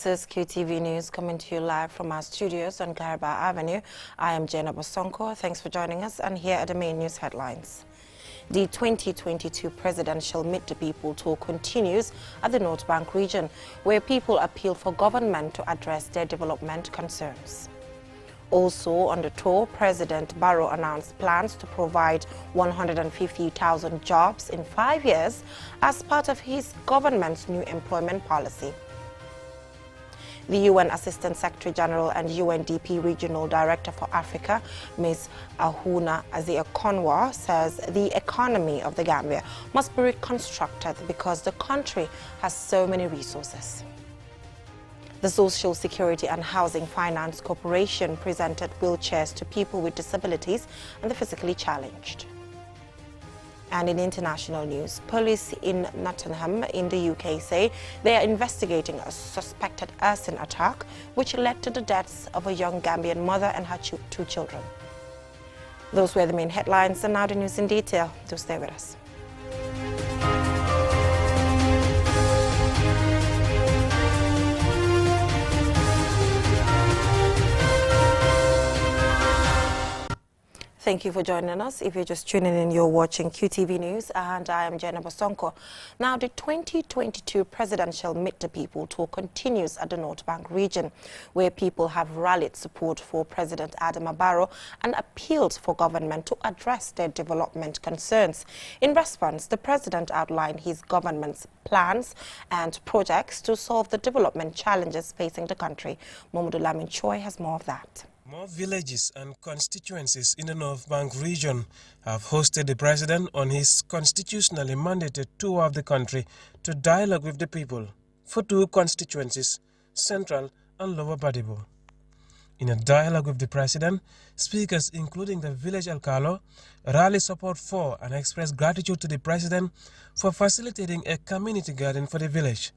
is QTV News coming to you live from our studios on Garba Avenue. I am Jenna Bosonko. Thanks for joining us, and here are the main news headlines. The 2022 Presidential Meet the People tour continues at the North Bank region, where people appeal for government to address their development concerns. Also on the tour, President Barrow announced plans to provide 150,000 jobs in 5 years as part of his government's new employment policy. The UN Assistant Secretary General and UNDP Regional Director for Africa, Ms. Ahuna Azia-Konwa, says the economy of the Gambia must be reconstructed because the country has so many resources. The Social Security and Housing Finance Corporation presented wheelchairs to people with disabilities and the physically challenged. And in international news, police in Nottingham in the UK say they are investigating a suspected arson attack which led to the deaths of a young Gambian mother and her two children. Those were the main headlines, and now the news in detail. Do stay with us. Thank you for joining us. If you're just tuning in, you're watching QTV News, and I am Jenna Bosonko. Now, the 2022 Presidential Meet the People tour continues at the North Bank region, where people have rallied support for President Adama Barrow and appealed for government to address their development concerns. In response, the president outlined his government's plans and projects to solve the development challenges facing the country. Mamadou Lamin Choi has more of that. More villages and constituencies in the North Bank region have hosted the president on his constitutionally mandated tour of the country to dialogue with the people for two constituencies, Central and Lower Badibo. In a dialogue with the president, speakers including the village Alcalo rally support for and express gratitude to the president for facilitating a community garden for the village.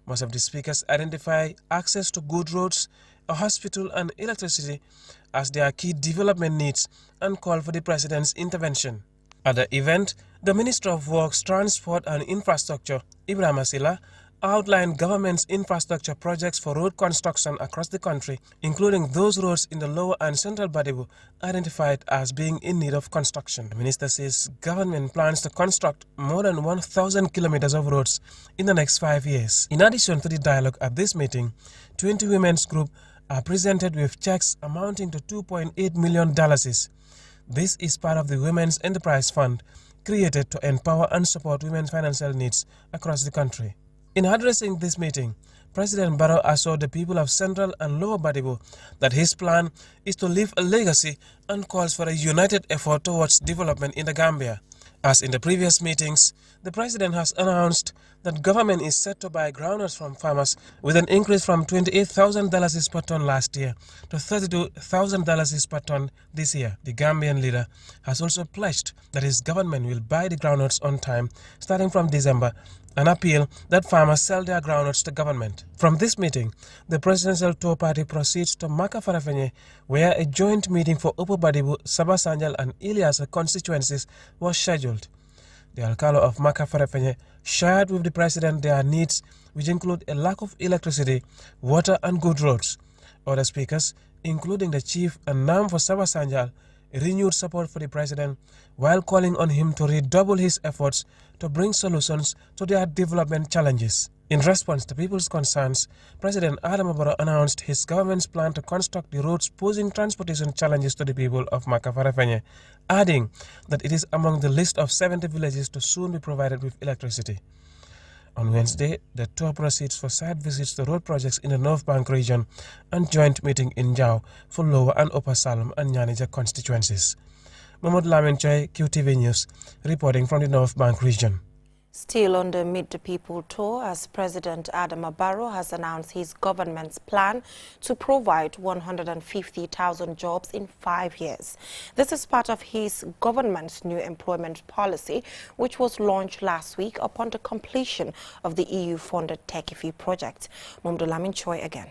Most of the speakers identify access to good roads, a hospital and electricity as their key development needs and call for the president's intervention. At the event, the Minister of Works, Transport and Infrastructure, Ibrahim Asila, outlined government's infrastructure projects for road construction across the country, including those roads in the lower and central Badibu identified as being in need of construction. The minister says government plans to construct more than 1,000 kilometers of roads in the next 5 years. In addition to the dialogue at this meeting, 20 women's groups are presented with checks amounting to $2.8 million. This is part of the Women's Enterprise Fund, created to empower and support women's financial needs across the country. In addressing this meeting, President Barrow assured the people of Central and Lower Badibo that his plan is to leave a legacy and calls for a united effort towards development in the Gambia. As in the previous meetings, the president has announced that government is set to buy groundnuts from farmers with an increase from $28,000 per ton last year to $32,000 per ton this year. The Gambian leader has also pledged that his government will buy the groundnuts on time starting from December, an appeal that farmers sell their groundnuts to government. From this meeting, the presidential tour party proceeds to Maka-Farafenni, where a joint meeting for Upper Badibu, Sabah Sanjal and Ilyasa constituencies was scheduled. The Alcalo of Maka-Farafenni shared with the president their needs, which include a lack of electricity, water and good roads. Other speakers, including the chief and NAM for Sabah Sanjal, renewed support for the president while calling on him to redouble his efforts to bring solutions to their development challenges. In response to people's concerns, President Adama Barrow announced his government's plan to construct the roads posing transportation challenges to the people of Maka-Farafenni, adding that it is among the list of 70 villages to soon be provided with electricity. On Wednesday, the tour proceeds for site visits to road projects in the North Bank region and joint meeting in Njau for Lower and Upper Salem and Nyanija constituencies. Mamadou Lamin Choi, QTV News, reporting from the North Bank region. Still on the Meet the People tour, as President Adama Barrow has announced his government's plan to provide 150,000 jobs in 5 years. This is part of his government's new employment policy, which was launched last week upon the completion of the EU-funded Techifi project. Mamadou Lamin Choi again.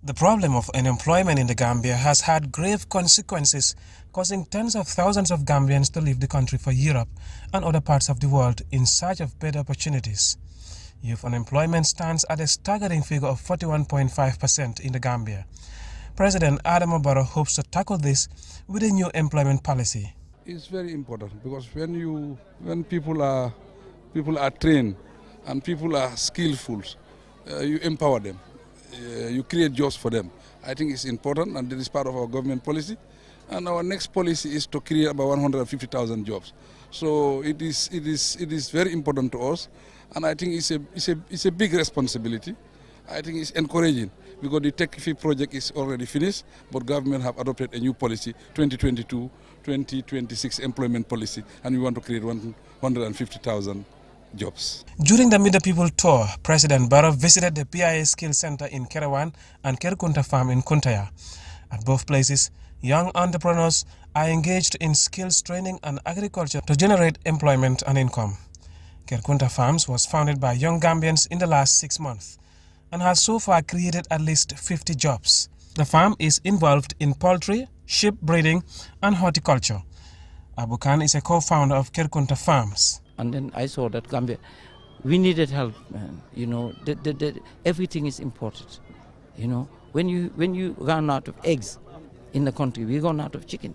The problem of unemployment in the Gambia has had grave consequences, causing tens of thousands of Gambians to leave the country for Europe and other parts of the world in search of better opportunities. Youth unemployment stands at a staggering figure of 41.5% in the Gambia. President Adama Barrow hopes to tackle this with a new employment policy. It's very important because when people are trained and people are skillful, you empower them, you create jobs for them. I think it's important, and this is part of our government policy. And our next policy is to create about 150,000 jobs. So it is very important to us, and I think it's a big responsibility. I think it's encouraging because the Tech-Fi project is already finished, but government have adopted a new policy, 2022-2026 employment policy, and we want to create 150,000 jobs. During the Meet the People tour, President Barrow visited the PIA Skills Center in Kerewan and Kerkunta Farm in Kuntaya. At both places, young entrepreneurs are engaged in skills training and agriculture to generate employment and income. Kerkunta Farms was founded by young Gambians in the last 6 months and has so far created at least 50 jobs. The farm is involved in poultry, sheep breeding and horticulture. Abu Khan is a co-founder of Kerkunta Farms. And then I saw that Gambia, we needed help, man. You know, everything is imported. You know, when you run out of eggs in the country, we run out of chicken.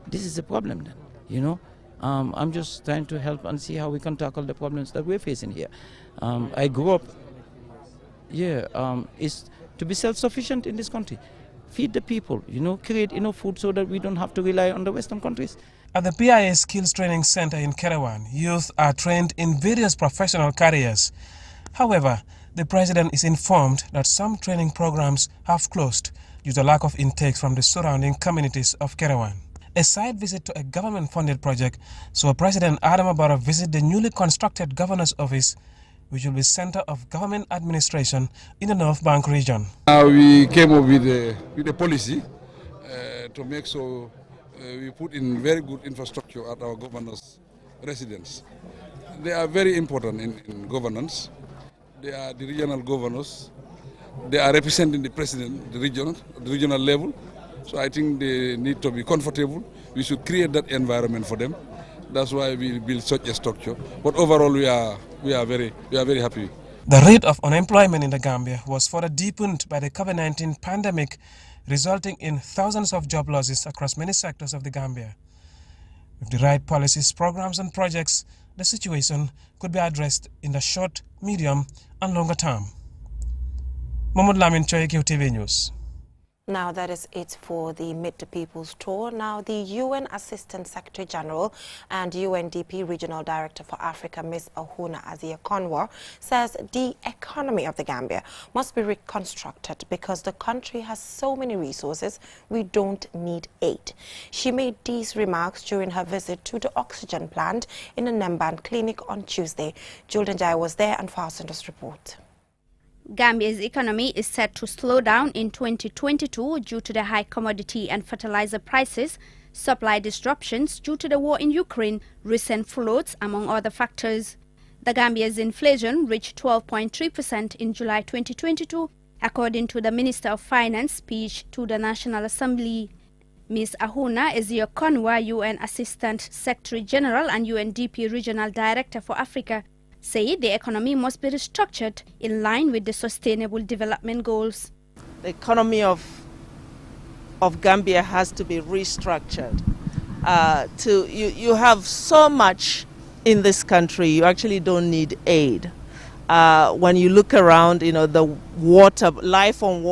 This is a problem then, you know. I'm just trying to help and see how we can tackle the problems that we're facing here. I grew up, is to be self-sufficient in this country. Feed the people, you know, create enough food so that we don't have to rely on the Western countries. At the PIA Skills Training Center in Kerewan, youth are trained in various professional careers. However, the president is informed that some training programs have closed due to lack of intakes from the surrounding communities of Kerewan. A side visit to a government-funded project saw President Adama Barrow visit the newly constructed Governor's Office, which will be Center of Government Administration in the North Bank region. We came up with a policy to make so we put in very good infrastructure at our governor's residence. They are very important in governance. They are the regional governors. They are representing the president, the regional level. So I think they need to be comfortable. We should create that environment for them. That's why we build such a structure. But overall, we are very happy. The rate of unemployment in the Gambia was further deepened by the COVID-19 pandemic, resulting in thousands of job losses across many sectors of the Gambia. With the right policies, programs and projects, the situation could be addressed in the short, medium and longer term. Mahmoud Lamin Choy, QTV News. Now that is it for the Meet the People's tour. Now the UN Assistant Secretary General and UNDP Regional Director for Africa, Ms. Ahuna Azia-Konwa, says the economy of the Gambia must be reconstructed because the country has so many resources we don't need aid. She made these remarks during her visit to the oxygen plant in the Nemban Clinic on Tuesday. Julden Jai was there and fastened this report. Gambia's economy is set to slow down in 2022 due to the high commodity and fertilizer prices, supply disruptions due to the war in Ukraine, recent floods, among other factors. The Gambia's inflation reached 12.3% in July 2022, according to the Minister of Finance speech to the National Assembly. Ms. Ahuna Azia-Konwa, UN Assistant Secretary General and UNDP Regional Director for Africa, say the economy must be restructured in line with the Sustainable Development Goals. The economy of Gambia has to be restructured. You have so much in this country, you actually don't need aid. When you look around, you know, the water, life on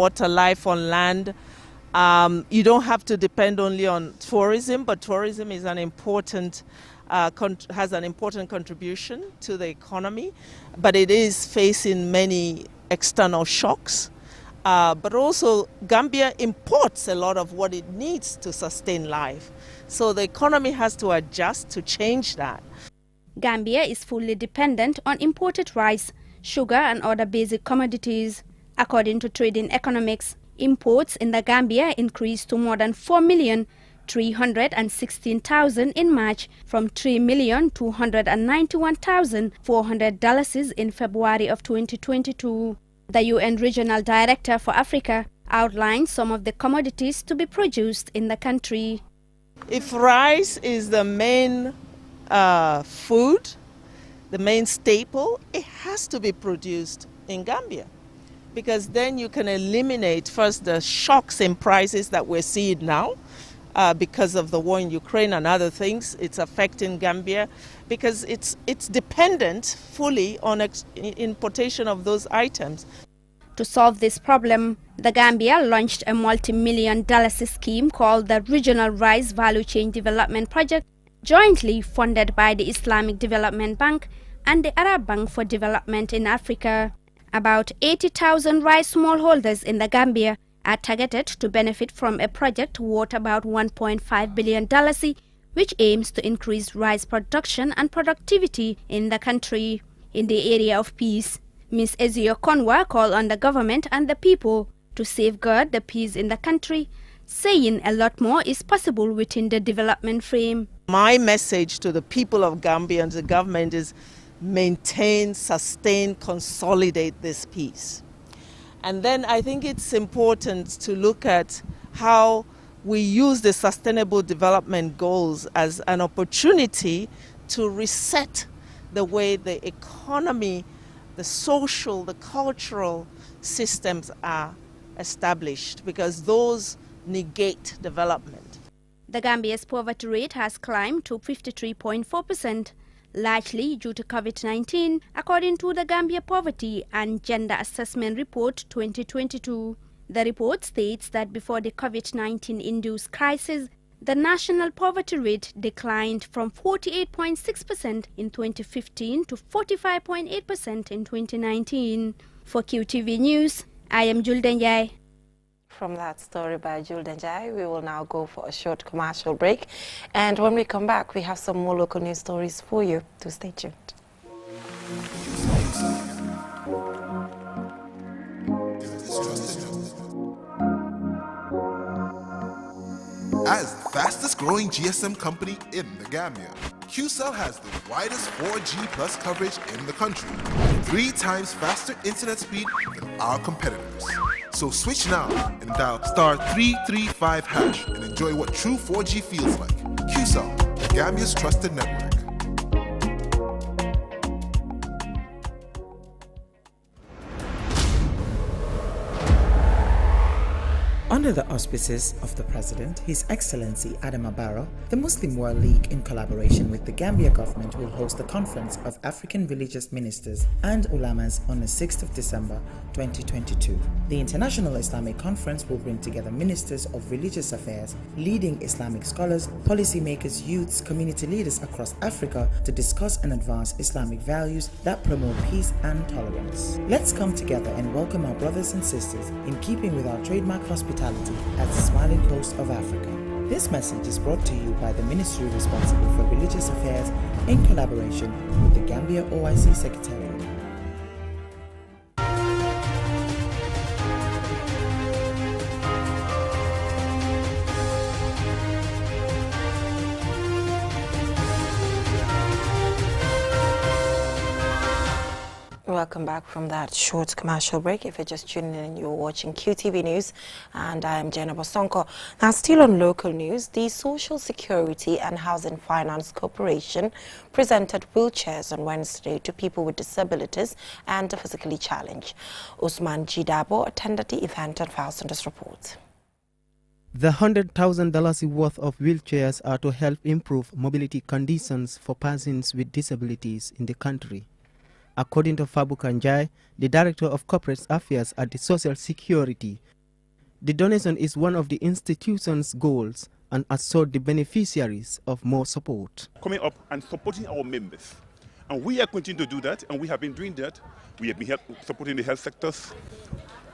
land, you don't have to depend only on tourism, but tourism is an important has an important contribution to the economy, but it is facing many external shocks. But also Gambia imports a lot of what it needs to sustain life. So the economy has to adjust to change that. Gambia is fully dependent on imported rice, sugar and other basic commodities. According to Trading Economics, imports in the Gambia increased to more than 4,316,000 in March from $3,291,400 in February of 2022. The UN Regional Director for Africa outlined some of the commodities to be produced in the country. If rice is the main food, the main staple, it has to be produced in Gambia, because then you can eliminate first the shocks in prices that we're seeing now because of the war in Ukraine and other things. It's affecting Gambia because it's dependent fully on importation of those items. To solve this problem, the Gambia launched a multi-million-dollar scheme called the Regional Rice Value Chain Development Project, jointly funded by the Islamic Development Bank and the Arab Bank for Development in Africa. About 80,000 rice smallholders in the Gambia are targeted to benefit from a project worth about $1.5 billion, which aims to increase rice production and productivity in the country. In the area of peace, Ms. Ezio Konwa called on the government and the people to safeguard the peace in the country, saying a lot more is possible within the development frame. My message to the people of Gambia and the government is maintain, sustain, consolidate this peace. And then I think it's important to look at how we use the Sustainable Development Goals as an opportunity to reset the way the economy, the social, the cultural systems are established, because those negate development. The Gambia's poverty rate has climbed to 53.4%, largely due to COVID-19, according to the Gambia Poverty and Gender Assessment Report 2022. The report states that before the COVID-19-induced crisis, the national poverty rate declined from 48.6% in 2015 to 45.8% in 2019. For QTV News, I am Julden Jai. From that story by Julden Jai, we will now go for a short commercial break. And when we come back, we have some more local news stories for you. So stay tuned. As the fastest growing GSM company in the Gambia, QCell has the widest 4G plus coverage in the country, 3 times faster internet speed than our competitors. So switch now and dial *335# and enjoy what true 4G feels like. QCell, the Gambia's trusted network. Under the auspices of the President, His Excellency Adama Barrow, the Muslim World League, in collaboration with the Gambia government, will host a conference of African religious ministers and ulamas on the 6th of December 2022. The International Islamic Conference will bring together ministers of religious affairs, leading Islamic scholars, policymakers, youths, community leaders across Africa to discuss and advance Islamic values that promote peace and tolerance. Let's come together and welcome our brothers and sisters in keeping with our trademark hospitality at the smiling coast of Africa. This message is brought to you by the ministry responsible for religious affairs in collaboration with the Gambia OIC Secretariat. Welcome back from that short commercial break. If you're just tuning in, you're watching QTV News, and I am Jenna Bosonko. Now, still on local news, the Social Security and Housing Finance Corporation presented wheelchairs on Wednesday to people with disabilities and the physically challenged. Usman Jidabo attended the event and files on this report. The $100,000 worth of wheelchairs are to help improve mobility conditions for persons with disabilities in the country. According to Fabu Kanjai, the Director of Corporate Affairs at the Social Security, the donation is one of the institution's goals and assured the beneficiaries of more support. Coming up and supporting our members. And we are continuing to do that, and we have been doing that. We have been supporting the health sectors,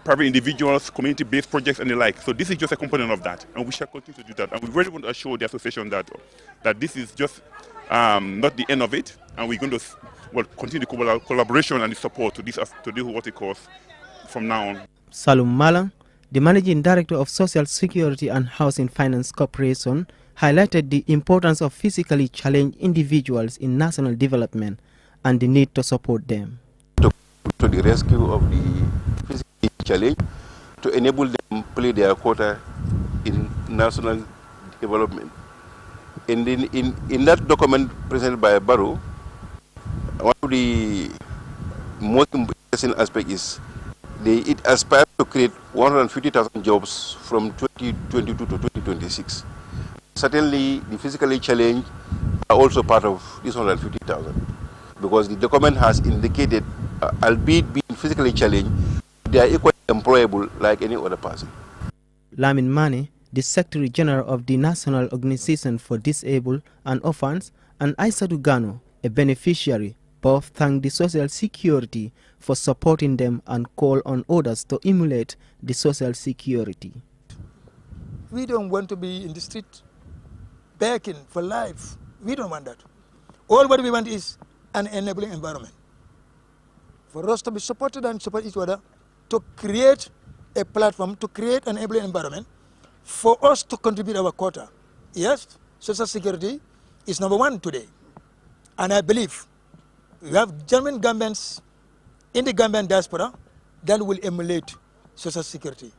private individuals, community-based projects, and the like. So this is just a component of that, and we shall continue to do that. And we really want to assure the association that this is just not the end of it, and we're going to continue the collaboration and the support to this what it calls from now on. Salum Malang, the Managing Director of Social Security and Housing Finance Corporation, highlighted the importance of physically challenged individuals in national development and the need to support them. To the rescue of the physically challenged, to enable them play their quota in national development. And in that document presented by Barrow, one of the most interesting aspect is it aspires to create 150,000 jobs from 2022 to 2026. Certainly, the physically challenged are also part of this 150,000 because the document has indicated, albeit being physically challenged, they are equally employable like any other person. Lamin Mane, the Secretary General of the National Organization for Disabled and Orphans, and Aissatou Gano, a beneficiary, both thank the Social Security for supporting them and call on others to emulate the Social Security. We don't want to be in the street begging for life. We don't want that. All what we want is an enabling environment for us to be supported and support each other, to create a platform, to create an enabling environment for us to contribute our quota. Yes, Social Security is #1 today. And I believe we have genuine Gambians in the Gambian diaspora that will emulate Social Security.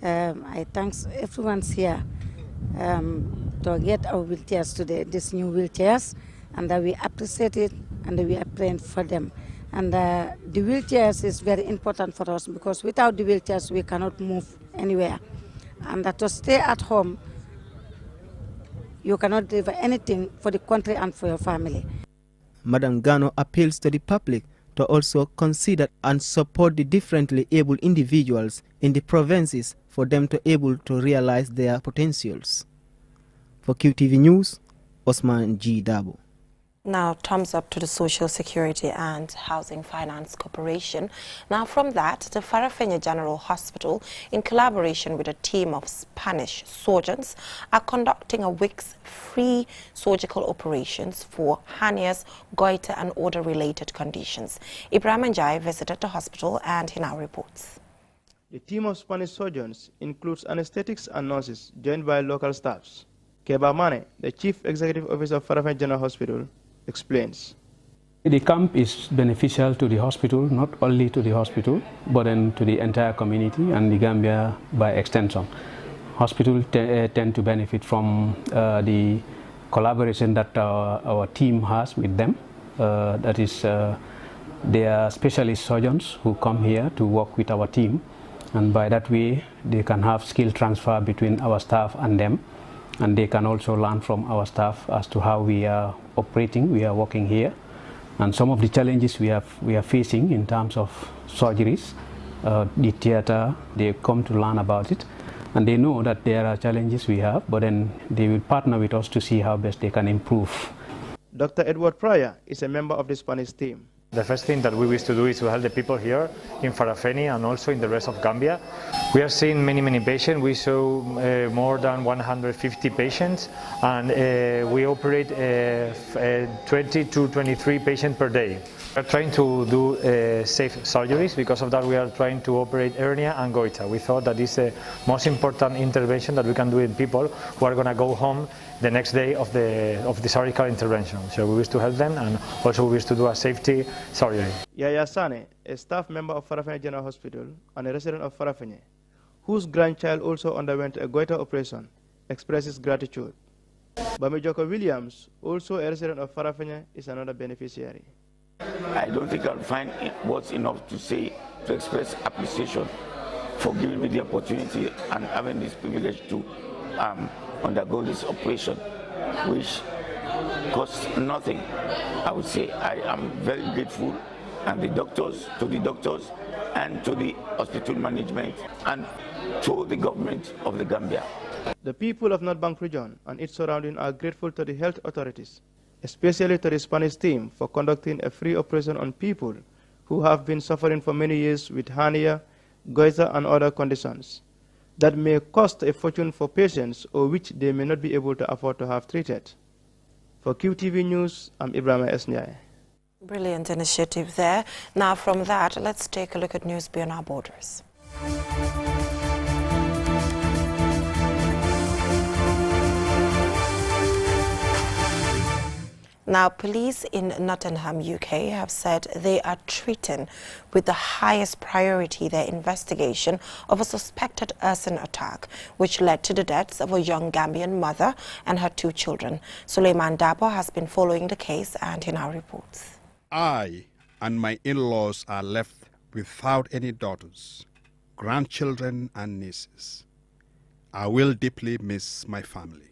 I thank everyone's here to get our wheelchairs today, these new wheelchairs, and we appreciate it and we are praying for them. And the wheelchairs is very important for us because without the wheelchairs we cannot move anywhere. And to stay at home, you cannot deliver anything for the country and for your family. Madam Gano appeals to the public to also consider and support the differently able individuals in the provinces for them to be able to realize their potentials. For QTV News, Osman G. Dabo. Now, thumbs up to the Social Security and Housing Finance Corporation. Now, from that, the Farafenni General Hospital, in collaboration with a team of Spanish surgeons, are conducting a week's free surgical operations for hernias, goiter, and other related conditions. Ibrahim Njai visited the hospital and he now reports. The team of Spanish surgeons includes anesthetics and nurses, joined by local staffs. Keba Mane, the Chief Executive Officer of Farafenni General Hospital, explains. The camp is beneficial to the hospital, not only to the hospital, but then to the entire community and the Gambia by extension. Hospitals tend to benefit from the collaboration that our team has with them. That is, they are specialist surgeons who come here to work with our team, and by that way they can have skill transfer between our staff and them. And they can also learn from our staff as to how we are operating, we are working here, and some of the challenges we are facing in terms of surgeries, the theater. They come to learn about it, and they know that there are challenges we have, but then they will partner with us to see how best they can improve. Dr. Edward Pryor is a member of the Spanish team. The first thing that we wish to do is to help the people here in Farafenni and also in the rest of Gambia. We are seeing many patients. We saw more than 150 patients, and we operate 20 to 23 patients per day. We are trying to do safe surgeries. Because of that, we are trying to operate hernia and goiter. We thought that this is the most important intervention that we can do in people who are going to go home the next day of the surgical intervention. So we wish to help them, and also we wish to do a safety surgery. Yaya Sane, a staff member of Farafenni General Hospital and a resident of Farafenni, whose grandchild also underwent a goiter operation, expresses gratitude. Bamijoko Williams, also a resident of Farafenni, is another beneficiary. I don't think I'll find words enough to say, to express appreciation for giving me the opportunity and having this privilege to undergo this operation, which costs nothing. I would say I am very grateful, and to the doctors and to the hospital management and to the government of the Gambia. The people of North Bank region and its surrounding are grateful to the health authorities, especially to the Spanish team, for conducting a free operation on people who have been suffering for many years with hernia, goiter, and other conditions that may cost a fortune for patients or which they may not be able to afford to have treated. For QTV News, I'm Ibrahim Esnyai. Brilliant initiative there. Now from that, let's take a look at news beyond our borders. Now, police in Nottingham, UK, have said they are treating with the highest priority their investigation of a suspected arson attack, which led to the deaths of a young Gambian mother and her 2 children. Suleiman Dabo has been following the case, and he now reports. I and my in-laws are left without any daughters, grandchildren and nieces. I will deeply miss my family.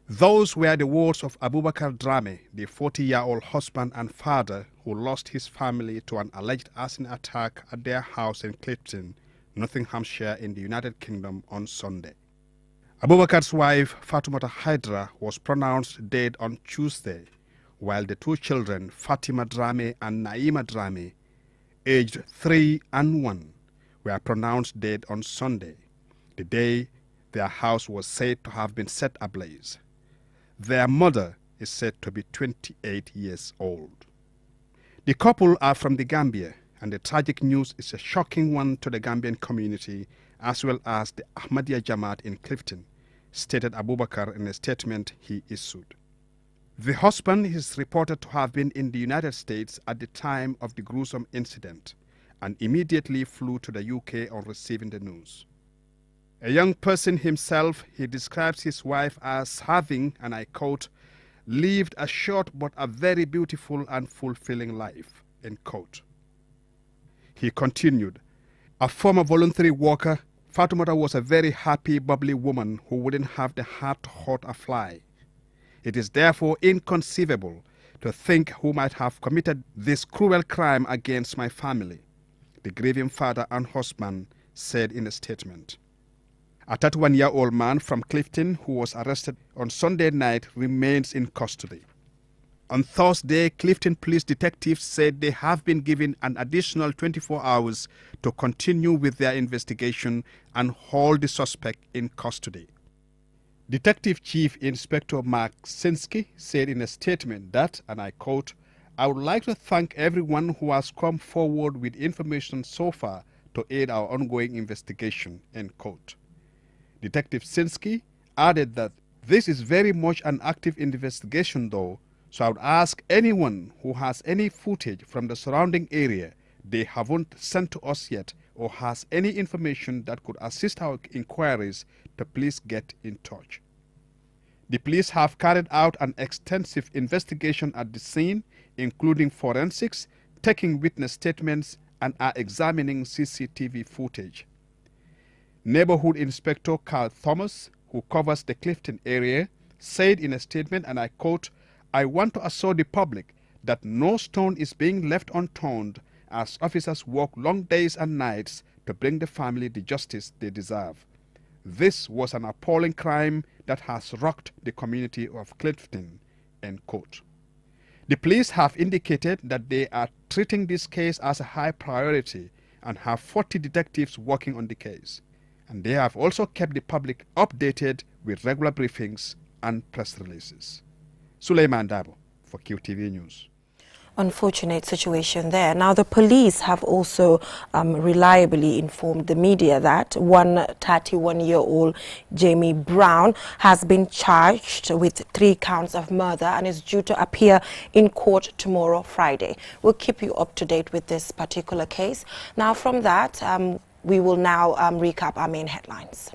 Those were the words of Abubakar Drame, the 40-year-old husband and father who lost his family to an alleged arson attack at their house in Clifton, Nottinghamshire in the United Kingdom on Sunday. Abubakar's wife, Fatumata Hydra, was pronounced dead on Tuesday, while the two children, Fatima Drame and Naima Drame, aged 3 and 1, were pronounced dead on Sunday, the day their house was said to have been set ablaze. Their mother is said to be 28 years old. The couple are from the Gambia, and the tragic news is a shocking one to the Gambian community as well as the Ahmadiyya Jamaat in Clifton, stated Abubakar in a statement he issued. The husband is reported to have been in the United States at the time of the gruesome incident and immediately flew to the UK on receiving the news. A young person himself, he describes his wife as having, and I quote, lived a short but a very beautiful and fulfilling life, end quote. He continued, a former voluntary worker, Fatumata was a very happy, bubbly woman who wouldn't have the heart to hurt a fly. It is therefore inconceivable to think who might have committed this cruel crime against my family, the grieving father and husband said in a statement. A 31-year-old man from Clifton who was arrested on Sunday night remains in custody. On Thursday, Clifton police detectives said they have been given an additional 24 hours to continue with their investigation and hold the suspect in custody. Detective Chief Inspector Mark Sinsky said in a statement that, and I quote, I would like to thank everyone who has come forward with information so far to aid our ongoing investigation, end quote. Detective Sinsky added that this is very much an active investigation though, so I would ask anyone who has any footage from the surrounding area they haven't sent to us yet or has any information that could assist our inquiries to please get in touch. The police have carried out an extensive investigation at the scene, including forensics, taking witness statements, and are examining CCTV footage. Neighborhood Inspector Carl Thomas, who covers the Clifton area, said in a statement, and I quote, I want to assure the public that no stone is being left unturned as officers work long days and nights to bring the family the justice they deserve. This was an appalling crime that has rocked the community of Clifton, end quote. The police have indicated that they are treating this case as a high priority and have 40 detectives working on the case. And they have also kept the public updated with regular briefings and press releases. Suleiman Dabo for QTV News. Unfortunate situation there. Now, the police have also reliably informed the media that one 31-year-old Jamie Brown has been charged with 3 counts of murder and is due to appear in court tomorrow, Friday. We'll keep you up to date with this particular case. Now, from that, we will now recap our main headlines.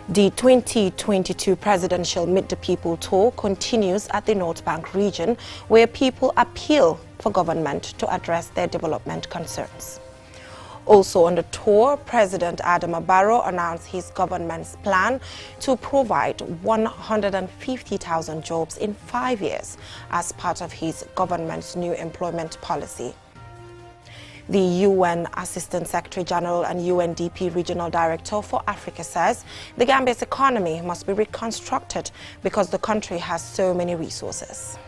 The 2022 Presidential Meet the People tour continues at the North Bank region, where people appeal for government to address their development concerns. Also on the tour, President Adama Barrow announced his government's plan to provide 150,000 jobs in 5 years as part of his government's new employment policy. The UN Assistant Secretary General and UNDP Regional Director for Africa says the Gambia's economy must be reconstructed because the country has so many resources.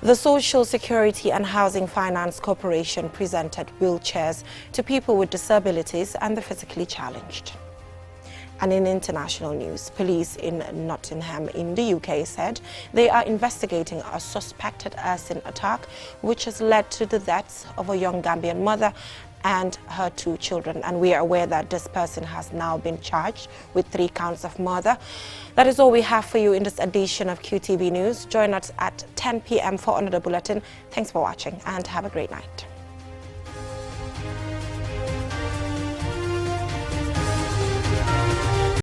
The Social Security and Housing Finance Corporation presented wheelchairs to people with disabilities and the physically challenged. And in international news, police in Nottingham in the UK said they are investigating a suspected arson attack which has led to the deaths of a young Gambian mother and her 2 children. And we are aware that this person has now been charged with 3 counts of murder. That is all we have for you in this edition of QTV News. Join us at 10 p.m. for another bulletin. Thanks for watching and have a great night.